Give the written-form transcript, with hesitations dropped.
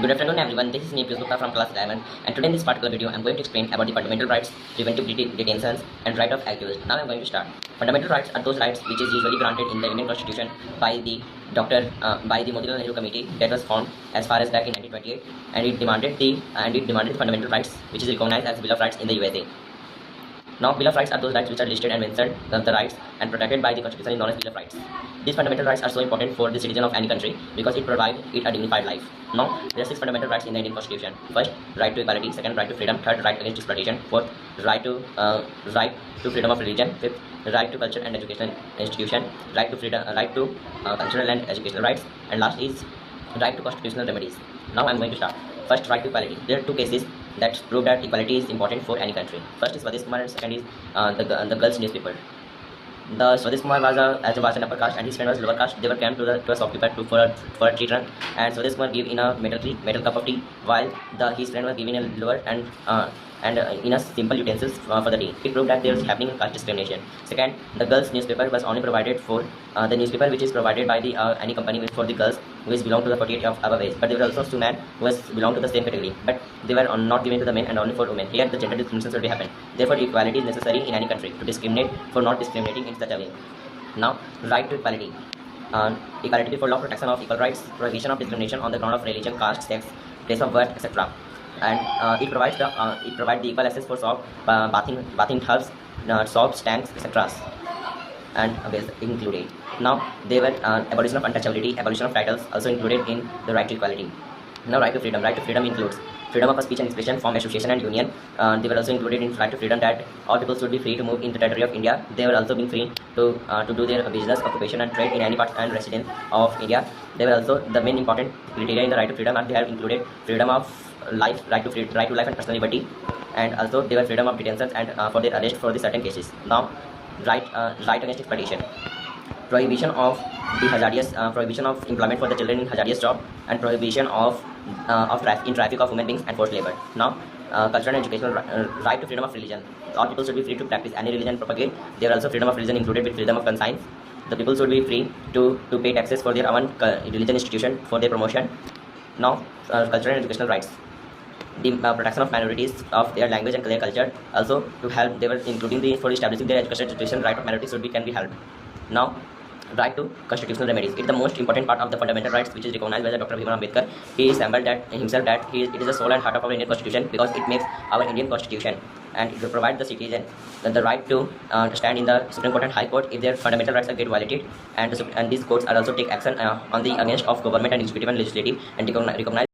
Good afternoon everyone, this is Neil Gupta from class 11 and today in this particular video I am going to explain about the fundamental rights, preventive detentions and right of accused. Now I am going to start. Fundamental rights are those rights which is usually granted in the Indian Constitution by the by the Motilal Nehru Committee that was formed as far as back in 1928, and it demanded the fundamental rights which is recognized as the Bill of Rights in the USA. Now, Bill of Rights are those rights which are listed and mentioned the rights and protected by the Constitution is known as Bill of Rights. These fundamental rights are so important for the citizen of any country because it provides it a dignified life. Now, there are 6 fundamental rights in the Indian Constitution. First, right to equality. Second, right to freedom. Third, right against exploitation. Fourth, right to freedom of religion. Fifth, right to culture and educational institution. Right to freedom, cultural and educational rights. And last is right to constitutional remedies. Now, I am going to start. First, right to equality. There are 2 cases that prove that equality is important for any country. First is Swadesh Kumar and second is the girls newspaper. The Swadesh Kumar was an upper caste and his friend was lower caste. They were came to a shopkeeper for a tea run, and Swadesh Kumar gave in a metal cup of tea while his friend was giving a lower and in a simple utensils for the tea. It proved that there was happening caste discrimination. Second, the girls newspaper was only provided for the newspaper which is provided by the any company for the girls who is belong to the 48 of above age, but there were also 2 men who was belong to the same category, but they were not given to the men and only for women. Here the gender discrimination should be happen. Therefore, equality is necessary in any country. To discriminate for not discriminating is the devil. Now, right to equality. Equality before law, protection of equal rights, prohibition of discrimination on the ground of religion, caste, sex, place of birth, etc. And it provides the equal access for soap, bathing tubs, soaps, tanks, etc. and included. Now, they were abolition of untouchability, abolition of titles also included in the right to equality. Now, right to freedom. Right to freedom includes freedom of speech and expression, form, association and union. They were also included in right to freedom that all people should be free to move in the territory of India. They were also being free to do their business, occupation and trade in any part and residence of India. They were also the main important criteria in the right to freedom, and they have included freedom of life, right to life and personal liberty, and also they were freedom of detention and for their arrest for the certain cases. Now, right against exploitation. Prohibition of employment for the children in hazardous job, and prohibition of traffic of human beings and forced labor. Now, cultural and educational right to freedom of religion. All people should be free to practice any religion and propagate. There are also freedom of religion included with freedom of conscience. The people should be free to pay taxes for their own religion institution for their promotion. Now, cultural and educational rights. The protection of minorities of their language and their culture. Also, to help, they were including for establishing their education institution. Right of minorities can be helped. Now, right to constitutional remedies. It's the most important part of the fundamental rights which is recognized by the Dr. Bhiman Ambedkar. He assembled that himself that it is the soul and heart of our Indian Constitution because it makes our Indian Constitution, and it will provide the citizen the right to stand in the Supreme Court and High Court if their fundamental rights are get violated, and these courts are also take action on the against of government and executive and legislative and recognize